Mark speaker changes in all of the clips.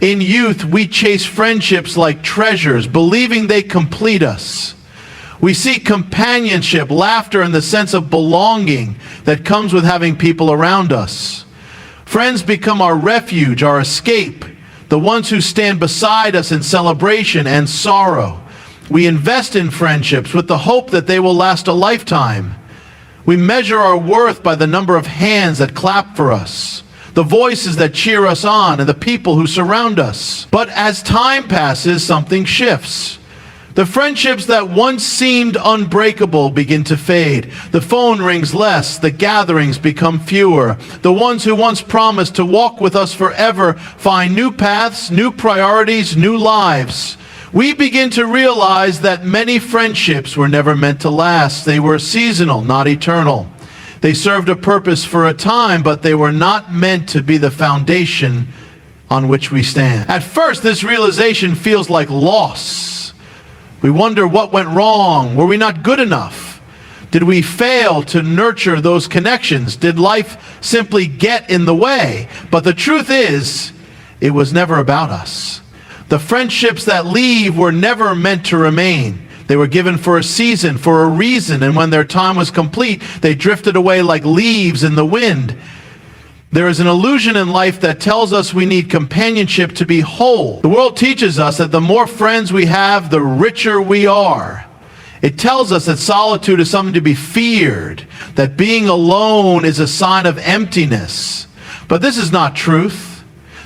Speaker 1: In youth, we chase friendships like treasures, believing they complete us. We seek companionship, laughter, and the sense of belonging that comes with having people around us. Friends become our refuge, our escape, the ones who stand beside us in celebration and sorrow. We invest in friendships with the hope that they will last a lifetime. We measure our worth by the number of hands that clap for us, the voices that cheer us on, and the people who surround us. But as time passes, something shifts. The friendships that once seemed unbreakable begin to fade. The phone rings less, the gatherings become fewer. The ones who once promised to walk with us forever find new paths, new priorities, new lives. We begin to realize that many friendships were never meant to last. They were seasonal, not eternal. They served a purpose for a time, but they were not meant to be the foundation on which we stand. At first, this realization feels like loss. We wonder what went wrong. Were we not good enough? Did we fail to nurture those connections? Did life simply get in the way? But the truth is, it was never about us. The friendships that leave were never meant to remain. They were given for a season, for a reason, and when their time was complete, they drifted away like leaves in the wind. There is an illusion in life that tells us we need companionship to be whole. The world teaches us that the more friends we have, the richer we are. It tells us that solitude is something to be feared, that being alone is a sign of emptiness. But this is not truth.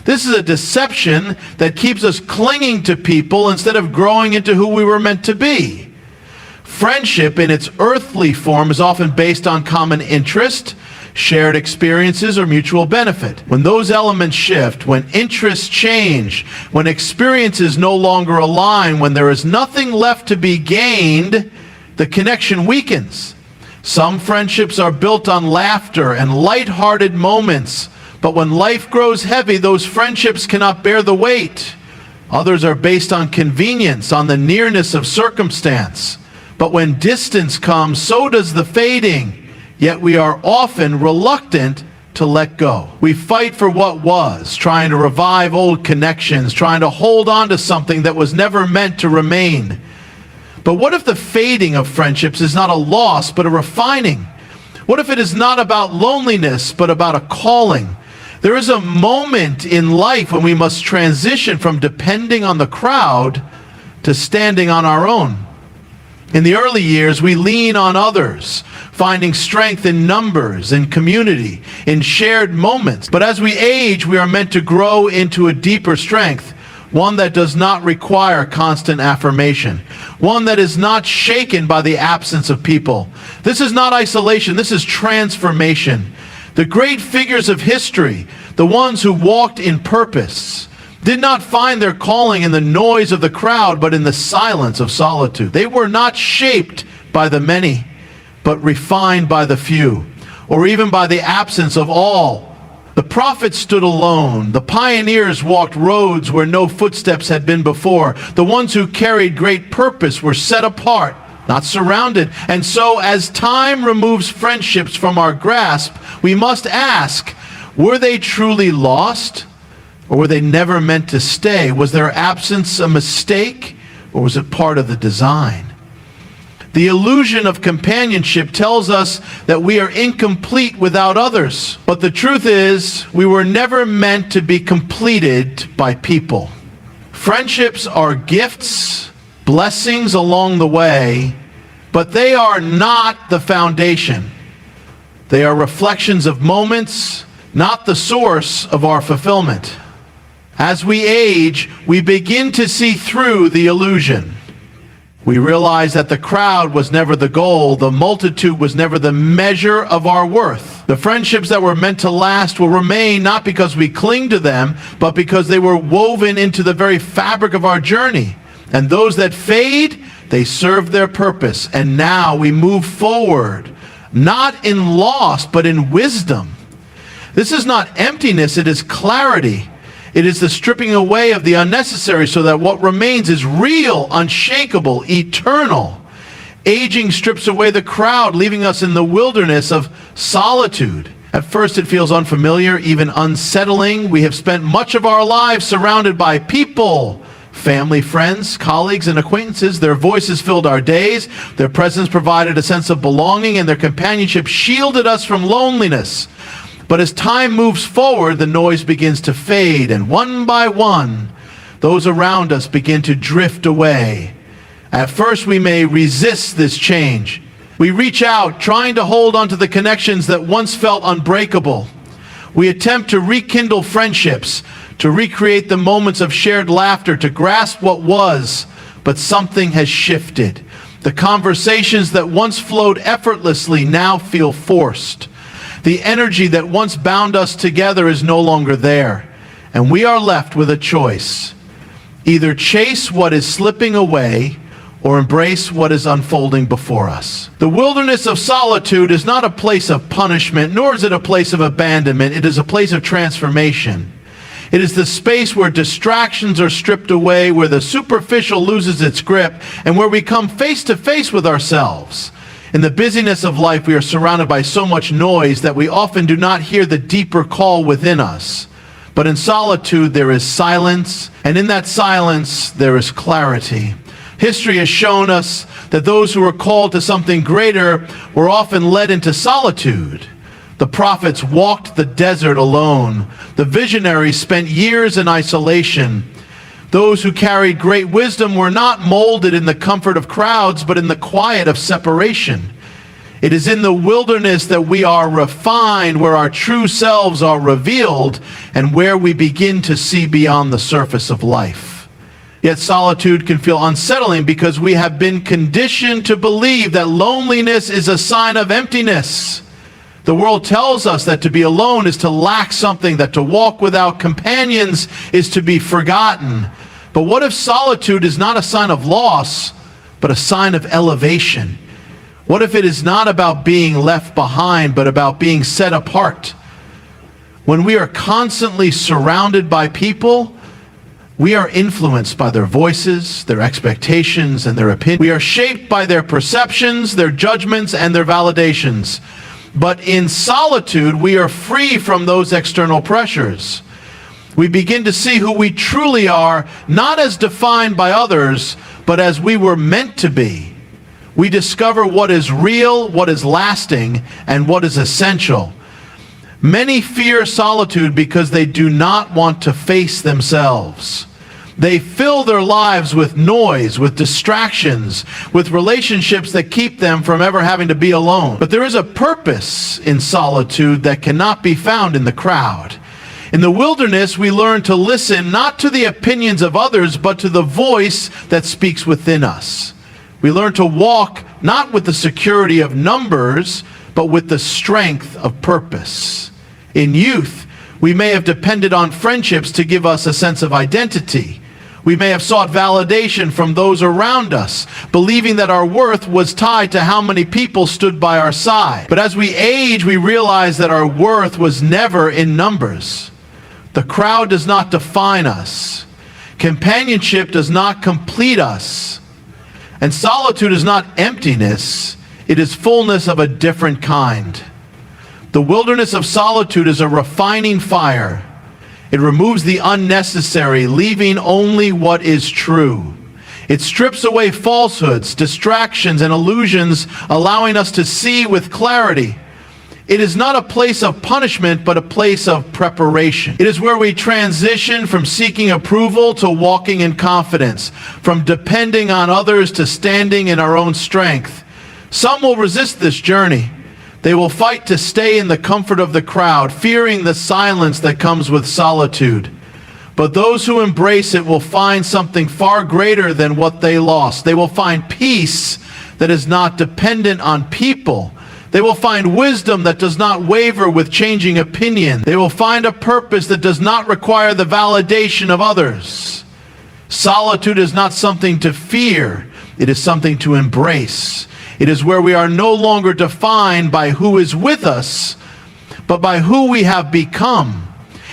Speaker 1: This is a deception that keeps us clinging to people instead of growing into who we were meant to be. Friendship in its earthly form is often based on common interest, shared experiences, or mutual benefit. When those elements shift, when interests change, when experiences no longer align, when there is nothing left to be gained, the connection weakens. Some friendships are built on laughter and light-hearted moments, but when life grows heavy, those friendships cannot bear the weight. Others are based on convenience, on the nearness of circumstance. But when distance comes, so does the fading. Yet we are often reluctant to let go. We fight for what was, trying to revive old connections, trying to hold on to something that was never meant to remain. But what if the fading of friendships is not a loss, but a refining? What if it is not about loneliness, but about a calling? There is a moment in life when we must transition from depending on the crowd to standing on our own. In the early years, we lean on others, finding strength in numbers, in community, in shared moments. But as we age, we are meant to grow into a deeper strength, one that does not require constant affirmation, one that is not shaken by the absence of people. This is not isolation, this is transformation. The great figures of history, the ones who walked in purpose, did not find their calling in the noise of the crowd, but in the silence of solitude. They were not shaped by the many, but refined by the few, or even by the absence of all. The prophets stood alone. The pioneers walked roads where no footsteps had been before. The ones who carried great purpose were set apart, not surrounded. And so, as time removes friendships from our grasp, we must ask, were they truly lost? Or were they never meant to stay? Was their absence a mistake, or was it part of the design? The illusion of companionship tells us that we are incomplete without others. But the truth is, we were never meant to be completed by people. Friendships are gifts, blessings along the way, but they are not the foundation. They are reflections of moments, not the source of our fulfillment. As we age, we begin to see through the illusion. We realize that the crowd was never the goal, the multitude was never the measure of our worth. The friendships that were meant to last will remain not because we cling to them, but because they were woven into the very fabric of our journey. And those that fade, they serve their purpose. And now we move forward, not in loss, but in wisdom. This is not emptiness, it is clarity. It is the stripping away of the unnecessary so that what remains is real, unshakable, eternal. Aging strips away the crowd, leaving us in the wilderness of solitude. At first it feels unfamiliar, even unsettling. We have spent much of our lives surrounded by people, family, friends, colleagues, and acquaintances. Their voices filled our days. Their presence provided a sense of belonging, and their companionship shielded us from loneliness. But as time moves forward, the noise begins to fade, and one by one, those around us begin to drift away. At first, we may resist this change. We reach out, trying to hold onto the connections that once felt unbreakable. We attempt to rekindle friendships, to recreate the moments of shared laughter, to grasp what was, but something has shifted. The conversations that once flowed effortlessly now feel forced. The energy that once bound us together is no longer there, and we are left with a choice. Either chase what is slipping away, or embrace what is unfolding before us. The wilderness of solitude is not a place of punishment, nor is it a place of abandonment. It is a place of transformation. It is the space where distractions are stripped away, where the superficial loses its grip, and where we come face to face with ourselves. In the busyness of life, we are surrounded by so much noise that we often do not hear the deeper call within us. But in solitude, there is silence, and in that silence, there is clarity. History has shown us that those who were called to something greater were often led into solitude. The prophets walked the desert alone. The visionaries spent years in isolation. Those who carried great wisdom were not molded in the comfort of crowds, but in the quiet of separation. It is in the wilderness that we are refined, where our true selves are revealed, and where we begin to see beyond the surface of life. Yet solitude can feel unsettling because we have been conditioned to believe that loneliness is a sign of emptiness. The world tells us that to be alone is to lack something, that to walk without companions is to be forgotten. But what if solitude is not a sign of loss, but a sign of elevation? What if it is not about being left behind, but about being set apart? When we are constantly surrounded by people, we are influenced by their voices, their expectations, and their opinions. We are shaped by their perceptions, their judgments, and their validations. But in solitude, we are free from those external pressures. We begin to see who we truly are, not as defined by others, but as we were meant to be. We discover what is real, what is lasting, and what is essential. Many fear solitude because they do not want to face themselves. They fill their lives with noise, with distractions, with relationships that keep them from ever having to be alone. But there is a purpose in solitude that cannot be found in the crowd. In the wilderness, we learn to listen not to the opinions of others, but to the voice that speaks within us. We learn to walk not with the security of numbers, but with the strength of purpose. In youth, we may have depended on friendships to give us a sense of identity. We may have sought validation from those around us, believing that our worth was tied to how many people stood by our side. But as we age, we realize that our worth was never in numbers. The crowd does not define us. Companionship does not complete us. And solitude is not emptiness. It is fullness of a different kind. The wilderness of solitude is a refining fire. It removes the unnecessary, leaving only what is true. It strips away falsehoods, distractions, and illusions, allowing us to see with clarity. It is not a place of punishment, but a place of preparation. It is where we transition from seeking approval to walking in confidence, from depending on others to standing in our own strength. Some will resist this journey. They will fight to stay in the comfort of the crowd, fearing the silence that comes with solitude. But those who embrace it will find something far greater than what they lost. They will find peace that is not dependent on people. They will find wisdom that does not waver with changing opinion. They will find a purpose that does not require the validation of others. Solitude is not something to fear. It is something to embrace. It is where we are no longer defined by who is with us, but by who we have become.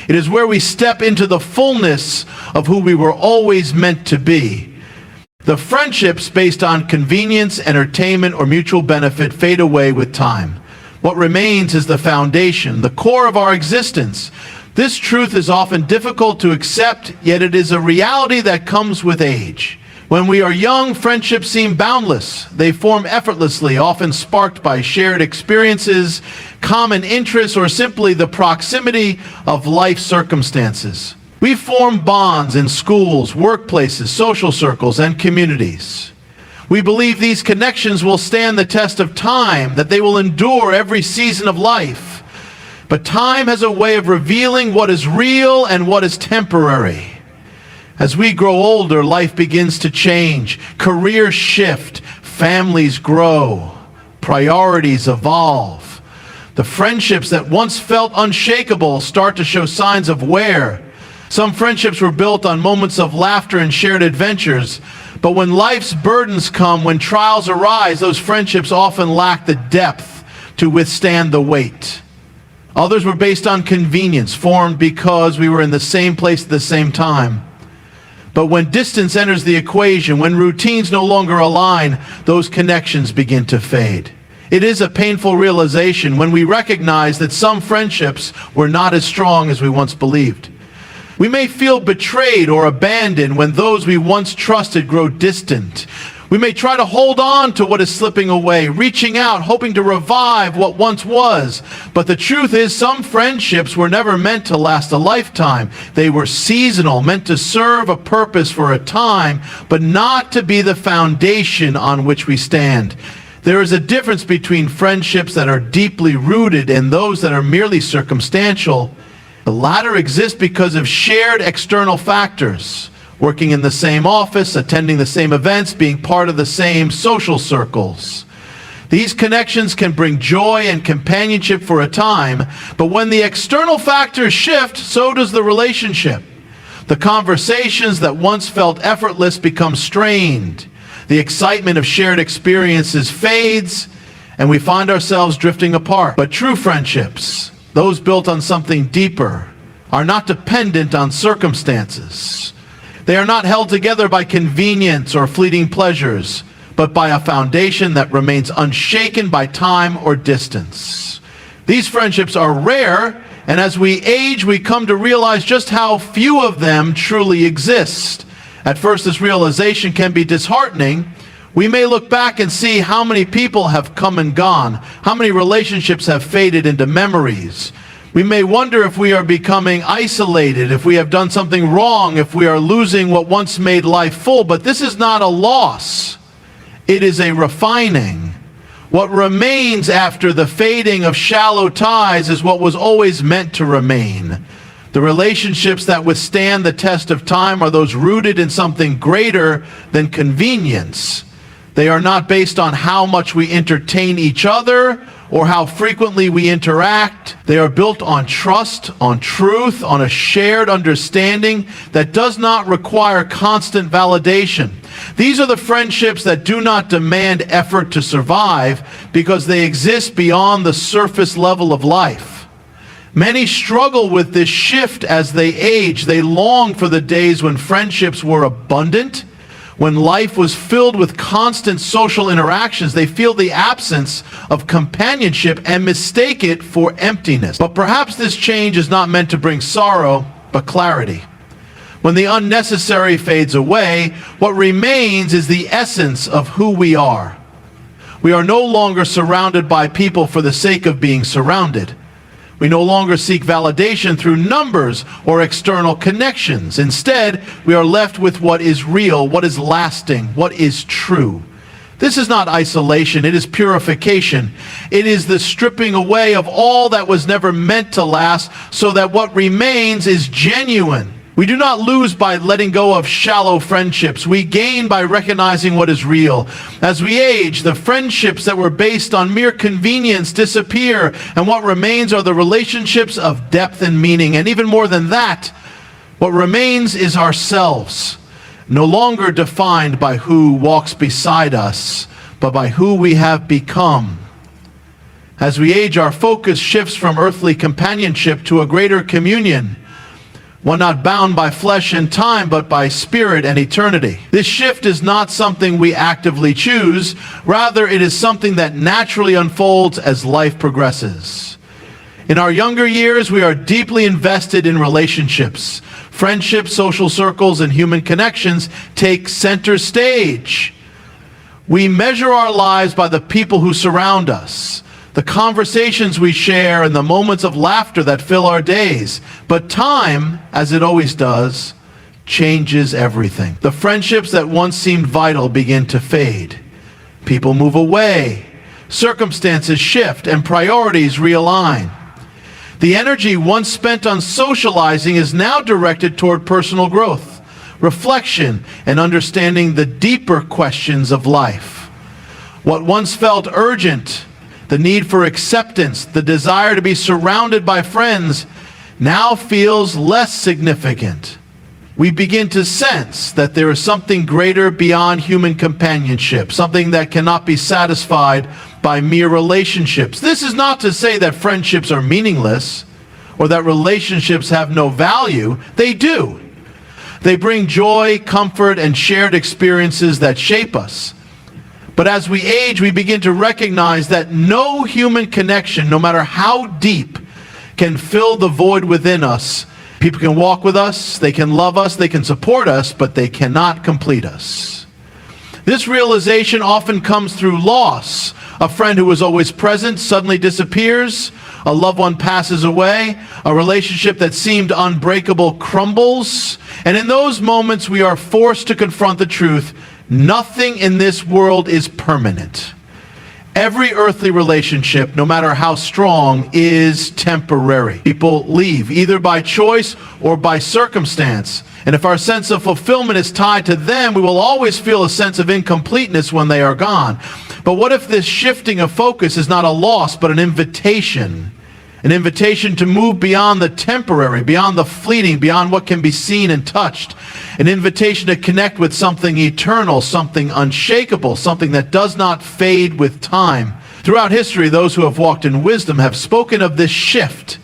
Speaker 1: It is where we step into the fullness of who we were always meant to be. The friendships based on convenience, entertainment, or mutual benefit fade away with time. What remains is the foundation, the core of our existence. This truth is often difficult to accept, yet it is a reality that comes with age. When we are young, friendships seem boundless. They form effortlessly, often sparked by shared experiences, common interests, or simply the proximity of life circumstances. We form bonds in schools, workplaces, social circles, and communities. We believe these connections will stand the test of time, that they will endure every season of life. But time has a way of revealing what is real and what is temporary. As we grow older, life begins to change. Careers shift, families grow, priorities evolve. The friendships that once felt unshakable start to show signs of wear. Some friendships were built on moments of laughter and shared adventures. But when life's burdens come, when trials arise, those friendships often lack the depth to withstand the weight. Others were based on convenience, formed because we were in the same place at the same time. But when distance enters the equation, when routines no longer align, those connections begin to fade. It is a painful realization when we recognize that some friendships were not as strong as we once believed. We may feel betrayed or abandoned when those we once trusted grow distant. We may try to hold on to what is slipping away, reaching out, hoping to revive what once was. But the truth is, some friendships were never meant to last a lifetime. They were seasonal, meant to serve a purpose for a time, but not to be the foundation on which we stand. There is a difference between friendships that are deeply rooted and those that are merely circumstantial. The latter exists because of shared external factors. Working in the same office, attending the same events, being part of the same social circles. These connections can bring joy and companionship for a time, but when the external factors shift, so does the relationship. The conversations that once felt effortless become strained. The excitement of shared experiences fades, and we find ourselves drifting apart. But true friendships, those built on something deeper, are not dependent on circumstances. They are not held together by convenience or fleeting pleasures, but by a foundation that remains unshaken by time or distance. These friendships are rare, and as we age, we come to realize just how few of them truly exist. At first, this realization can be disheartening. We may look back and see how many people have come and gone, how many relationships have faded into memories. We may wonder if we are becoming isolated, if we have done something wrong, if we are losing what once made life full. But this is not a loss. It is a refining. What remains after the fading of shallow ties is what was always meant to remain. The relationships that withstand the test of time are those rooted in something greater than convenience. They are not based on how much we entertain each other or how frequently we interact. They are built on trust, on truth, on a shared understanding that does not require constant validation. These are the friendships that do not demand effort to survive because they exist beyond the surface level of life. Many struggle with this shift as they age. They long for the days when friendships were abundant, when life was filled with constant social interactions. They feel the absence of companionship and mistake it for emptiness. But perhaps this change is not meant to bring sorrow, but clarity. When the unnecessary fades away, what remains is the essence of who we are. We are no longer surrounded by people for the sake of being surrounded. We no longer seek validation through numbers or external connections. Instead, we are left with what is real, what is lasting, what is true. This is not isolation, it is purification. It is the stripping away of all that was never meant to last so that what remains is genuine. We do not lose by letting go of shallow friendships. We gain by recognizing what is real. As we age, the friendships that were based on mere convenience disappear, and what remains are the relationships of depth and meaning. And even more than that, what remains is ourselves, no longer defined by who walks beside us, but by who we have become. As we age, our focus shifts from earthly companionship to a greater communion. one not bound by flesh and time, but by spirit and eternity. This shift is not something we actively choose. Rather, it is something that naturally unfolds as life progresses. In our younger years, we are deeply invested in relationships. Friendships, social circles, and human connections take center stage. We measure our lives by the people who surround us, the conversations we share, and the moments of laughter that fill our days. But time, as it always does, changes everything. The friendships that once seemed vital begin to fade. People move away, circumstances shift, and priorities realign. The energy once spent on socializing is now directed toward personal growth, reflection, and understanding the deeper questions of life. What once felt urgent, the need for acceptance, the desire to be surrounded by friends, now feels less significant. We begin to sense that there is something greater beyond human companionship, something that cannot be satisfied by mere relationships. This is not to say that friendships are meaningless or that relationships have no value. They do. They bring joy, comfort, and shared experiences that shape us. But as we age, we begin to recognize that no human connection, no matter how deep, can fill the void within us. People can walk with us, they can love us, they can support us, but they cannot complete us. This realization often comes through loss. A friend who was always present suddenly disappears. A loved one passes away. A relationship that seemed unbreakable crumbles. And in those moments, we are forced to confront the truth. Nothing in this world is permanent. Every earthly relationship, no matter how strong, is temporary. People leave, either by choice or by circumstance. And if our sense of fulfillment is tied to them, we will always feel a sense of incompleteness when they are gone. But what if this shifting of focus is not a loss, but an invitation? An invitation to move beyond the temporary, beyond the fleeting, beyond what can be seen and touched. An invitation to connect with something eternal, something unshakable, something that does not fade with time. Throughout history, those who have walked in wisdom have spoken of this shift.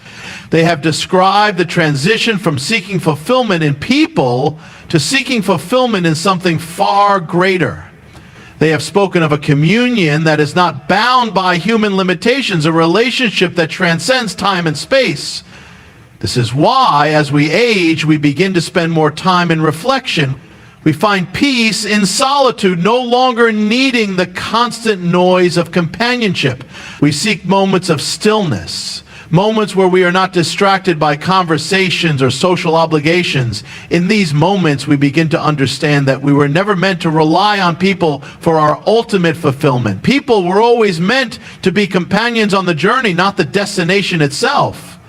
Speaker 1: They have described the transition from seeking fulfillment in people to seeking fulfillment in something far greater. They have spoken of a communion that is not bound by human limitations, a relationship that transcends time and space. This is why, as we age, we begin to spend more time in reflection. We find peace in solitude, no longer needing the constant noise of companionship. We seek moments of stillness, moments where we are not distracted by conversations or social obligations. In these moments, we begin to understand that we were never meant to rely on people for our ultimate fulfillment. People were always meant to be companions on the journey, not the destination itself.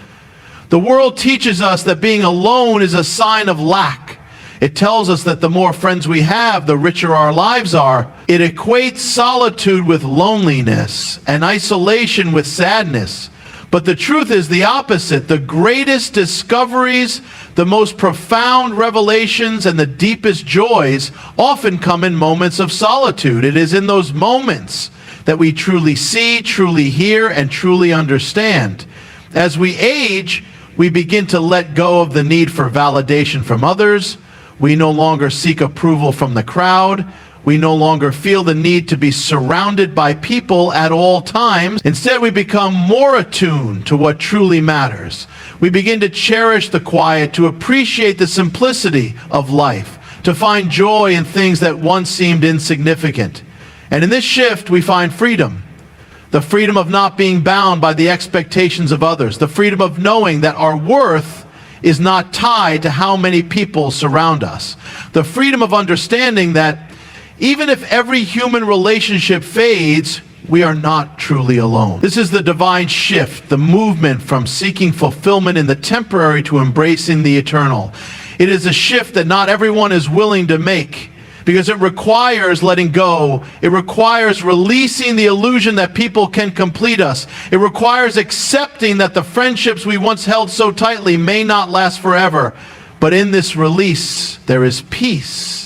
Speaker 1: The world teaches us that being alone is a sign of lack. It tells us that the more friends we have, the richer our lives are. It equates solitude with loneliness and isolation with sadness. But the truth is the opposite. The greatest discoveries, the most profound revelations, and the deepest joys often come in moments of solitude. It is in those moments that we truly see, truly hear, and truly understand. As we age, we begin to let go of the need for validation from others. We no longer seek approval from the crowd. We no longer feel the need to be surrounded by people at all times. Instead, we become more attuned to what truly matters. We begin to cherish the quiet, to appreciate the simplicity of life, to find joy in things that once seemed insignificant. And in this shift, we find freedom. The freedom of not being bound by the expectations of others. The freedom of knowing that our worth is not tied to how many people surround us. The freedom of understanding that even if every human relationship fades, we are not truly alone. This is the divine shift, the movement from seeking fulfillment in the temporary to embracing the eternal. It is a shift that not everyone is willing to make, because it requires letting go. It requires releasing the illusion that people can complete us. It requires accepting that the friendships we once held so tightly may not last forever. But in this release, there is peace.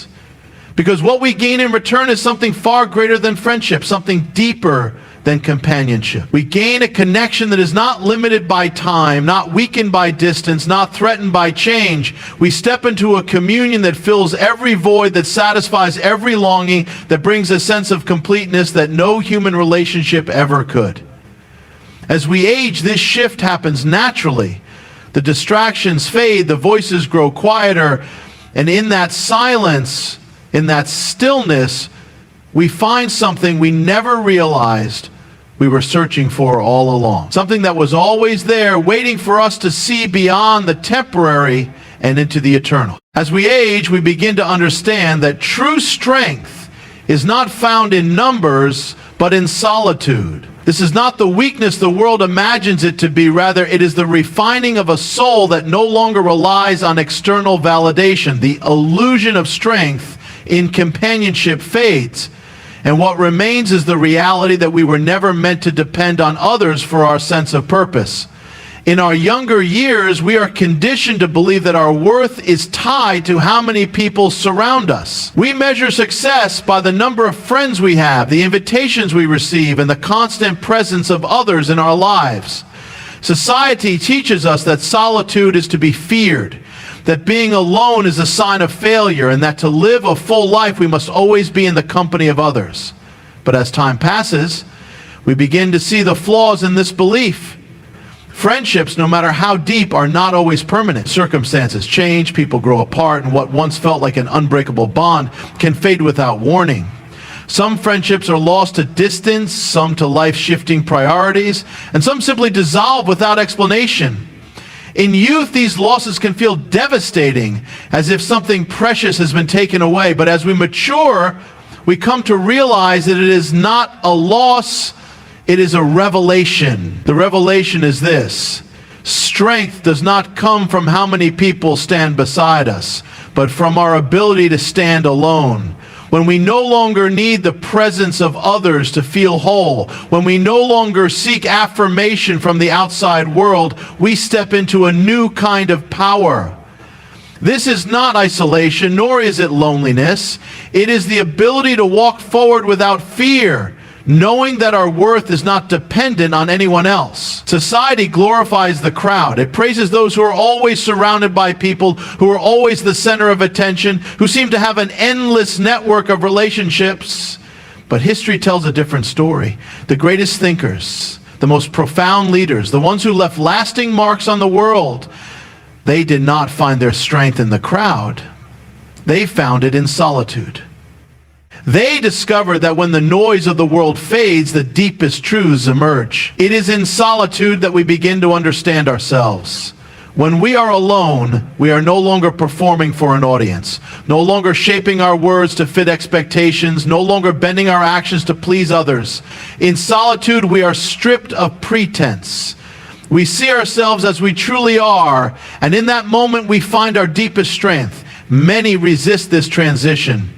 Speaker 1: Because what we gain in return is something far greater than friendship, something deeper than than companionship. We gain a connection that is not limited by time, not weakened by distance, not threatened by change. We step into a communion that fills every void, that satisfies every longing, that brings a sense of completeness that no human relationship ever could. As we age, this shift happens naturally. The distractions fade, the voices grow quieter, and in that silence, in that stillness, we find something we never realized we were searching for all along. Something that was always there, waiting for us to see beyond the temporary and into the eternal. As we age, we begin to understand that true strength is not found in numbers, but in solitude. This is not the weakness the world imagines it to be. Rather, it is the refining of a soul that no longer relies on external validation. The illusion of strength in companionship fades, and what remains is the reality that we were never meant to depend on others for our sense of purpose. In our younger years, we are conditioned to believe that our worth is tied to how many people surround us. We measure success by the number of friends we have, the invitations we receive, and the constant presence of others in our lives. Society teaches us that solitude is to be feared, that being alone is a sign of failure, and that to live a full life we must always be in the company of others. But as time passes, we begin to see the flaws in this belief. Friendships, no matter how deep, are not always permanent. Circumstances change, people grow apart, and what once felt like an unbreakable bond can fade without warning. Some friendships are lost to distance, some to life-shifting priorities, and some simply dissolve without explanation. In youth, these losses can feel devastating, as if something precious has been taken away. But as we mature, we come to realize that it is not a loss, it is a revelation. The revelation is this: strength does not come from how many people stand beside us, but from our ability to stand alone. When we no longer need the presence of others to feel whole, when we no longer seek affirmation from the outside world, we step into a new kind of power. This is not isolation, nor is it loneliness. It is the ability to walk forward without fear, knowing that our worth is not dependent on anyone else. Society glorifies the crowd. It praises those who are always surrounded by people, who are always the center of attention, who seem to have an endless network of relationships. But history tells a different story. The greatest thinkers, the most profound leaders, the ones who left lasting marks on the world, they did not find their strength in the crowd. They found it in solitude. They discovered that when the noise of the world fades, the deepest truths emerge. It is in solitude that we begin to understand ourselves. When we are alone, we are no longer performing for an audience, no longer shaping our words to fit expectations, no longer bending our actions to please others. In solitude, we are stripped of pretense. We see ourselves as we truly are, and in that moment we find our deepest strength. Many resist this transition.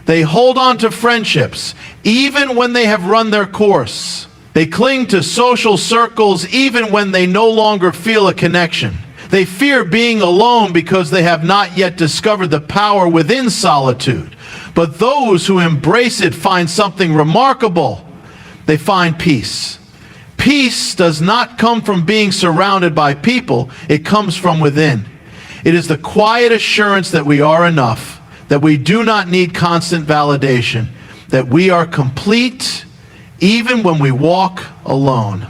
Speaker 1: They hold on to friendships even when they have run their course. They cling to social circles even when they no longer feel a connection. They fear being alone because they have not yet discovered the power within solitude. But those who embrace it find something remarkable. They find peace. Peace does not come from being surrounded by people. It comes from within. It is the quiet assurance that we are enough, that we do not need constant validation, that we are complete even when we walk alone.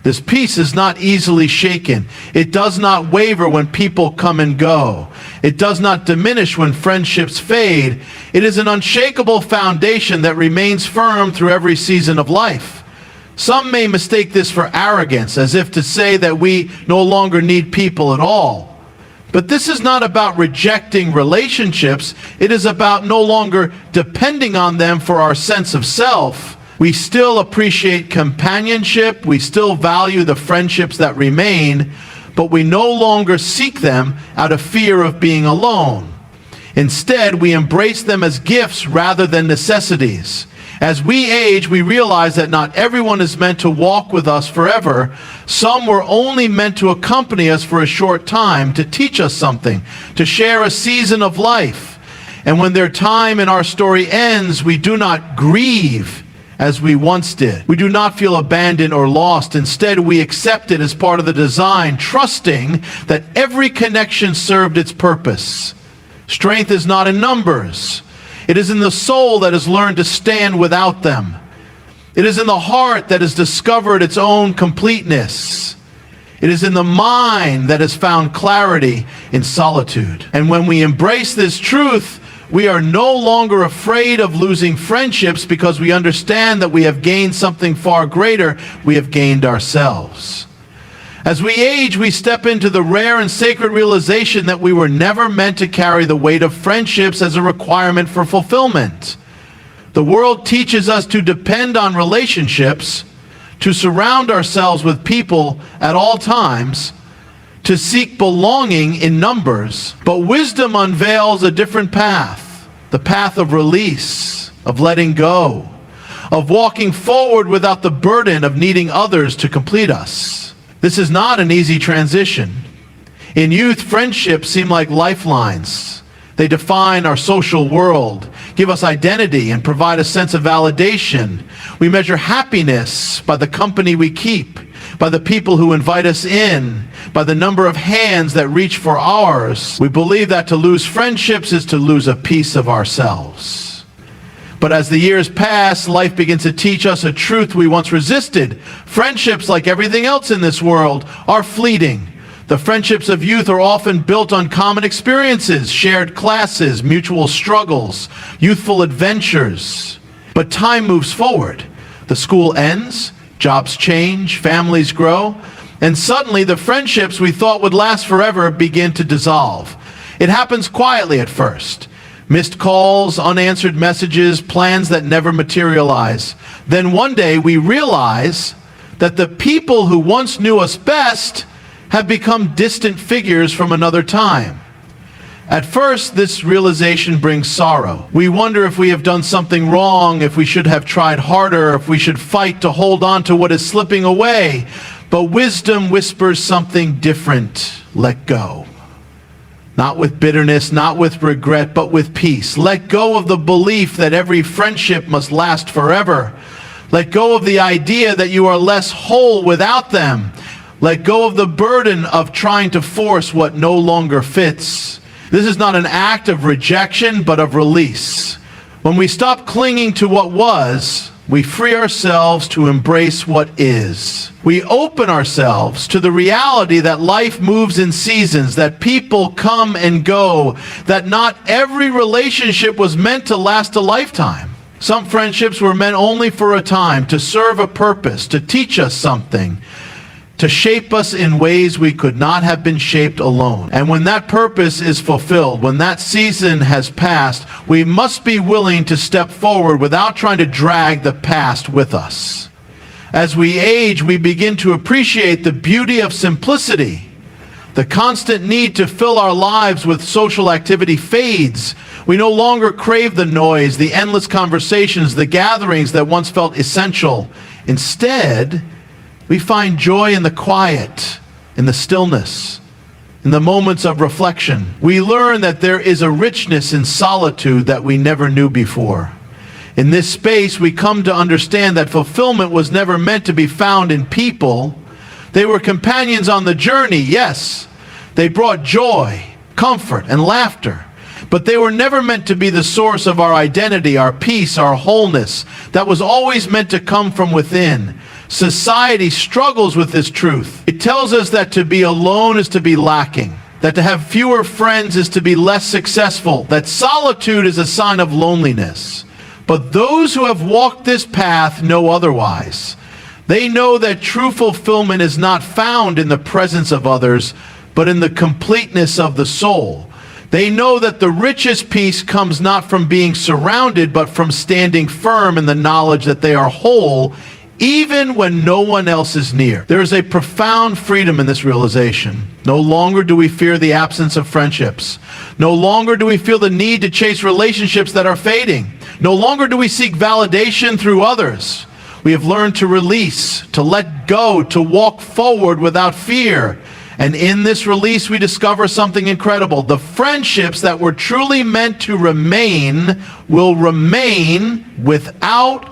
Speaker 1: This peace is not easily shaken. It does not waver when people come and go. It does not diminish when friendships fade. It is an unshakable foundation that remains firm through every season of life. Some may mistake this for arrogance, as if to say that we no longer need people at all. But this is not about rejecting relationships. It is about no longer depending on them for our sense of self. We still appreciate companionship. We still value the friendships that remain, but we no longer seek them out of fear of being alone. Instead, we embrace them as gifts rather than necessities. As we age, we realize that not everyone is meant to walk with us forever. Some were only meant to accompany us for a short time, to teach us something, to share a season of life. And when their time in our story ends, we do not grieve as we once did. We do not feel abandoned or lost. Instead, we accept it as part of the design, trusting that every connection served its purpose. Strength is not in numbers. It is in the soul that has learned to stand without them. It is in the heart that has discovered its own completeness. It is in the mind that has found clarity in solitude. And when we embrace this truth, we are no longer afraid of losing friendships because we understand that we have gained something far greater. We have gained ourselves. As we age, we step into the rare and sacred realization that we were never meant to carry the weight of friendships as a requirement for fulfillment. The world teaches us to depend on relationships, to surround ourselves with people at all times, to seek belonging in numbers. But wisdom unveils a different path, the path of release, of letting go, of walking forward without the burden of needing others to complete us. This is not an easy transition. In youth, friendships seem like lifelines. They define our social world, give us identity, and provide a sense of validation. We measure happiness by the company we keep, by the people who invite us in, by the number of hands that reach for ours. We believe that to lose friendships is to lose a piece of ourselves. But as the years pass, life begins to teach us a truth we once resisted. Friendships, like everything else in this world, are fleeting. The friendships of youth are often built on common experiences, shared classes, mutual struggles, youthful adventures. But time moves forward. The school ends, jobs change, families grow, and suddenly the friendships we thought would last forever begin to dissolve. It happens quietly at first. Missed calls, unanswered messages, plans that never materialize. Then one day we realize that the people who once knew us best have become distant figures from another time. At first, this realization brings sorrow. We wonder if we have done something wrong, if we should have tried harder, if we should fight to hold on to what is slipping away. But wisdom whispers something different. Let go. Not with bitterness, not with regret, but with peace. Let go of the belief that every friendship must last forever. Let go of the idea that you are less whole without them. Let go of the burden of trying to force what no longer fits. This is not an act of rejection, but of release. When we stop clinging to what was, we free ourselves to embrace what is. We open ourselves to the reality that life moves in seasons, that people come and go, that not every relationship was meant to last a lifetime. Some friendships were meant only for a time, to serve a purpose, to teach us something, to shape us in ways we could not have been shaped alone. And when that purpose is fulfilled, when that season has passed, we must be willing to step forward without trying to drag the past with us. As we age, we begin to appreciate the beauty of simplicity. The constant need to fill our lives with social activity fades. We no longer crave the noise, the endless conversations, the gatherings that once felt essential. Instead, we find joy in the quiet, in the stillness, in the moments of reflection. We learn that there is a richness in solitude that we never knew before. In this space, we come to understand that fulfillment was never meant to be found in people. They were companions on the journey, yes. They brought joy, comfort, and laughter. But they were never meant to be the source of our identity, our peace, our wholeness. That was always meant to come from within. Society struggles with this truth. It tells us that to be alone is to be lacking, that to have fewer friends is to be less successful, that solitude is a sign of loneliness. But those who have walked this path know otherwise. They know that true fulfillment is not found in the presence of others, but in the completeness of the soul. They know that the richest peace comes not from being surrounded, but from standing firm in the knowledge that they are whole, even when no one else is near. There is a profound freedom in this realization. No longer do we fear the absence of friendships. No longer do we feel the need to chase relationships that are fading. No longer do we seek validation through others. We have learned to release, to let go, to walk forward without fear. And in this release, we discover something incredible. The friendships that were truly meant to remain will remain without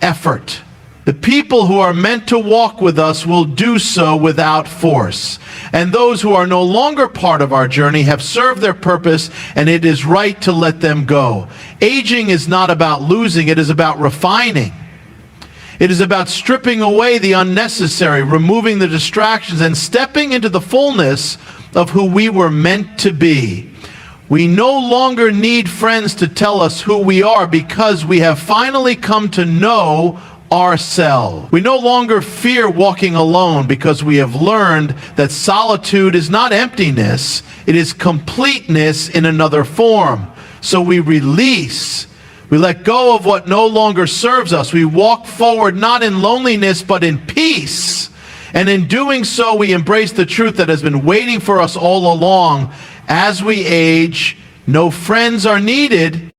Speaker 1: effort. The people who are meant to walk with us will do so without force. And those who are no longer part of our journey have served their purpose, and it is right to let them go. Aging is not about losing, it is about refining. It is about stripping away the unnecessary, removing the distractions, and stepping into the fullness of who we were meant to be. We no longer need friends to tell us who we are because we have finally come to know ourselves. We no longer fear walking alone because we have learned that solitude is not emptiness, it is completeness in another form. So we release. We let go of what no longer serves us. We walk forward not in loneliness but in peace. And in doing so, we embrace the truth that has been waiting for us all along. As we age, no friends are needed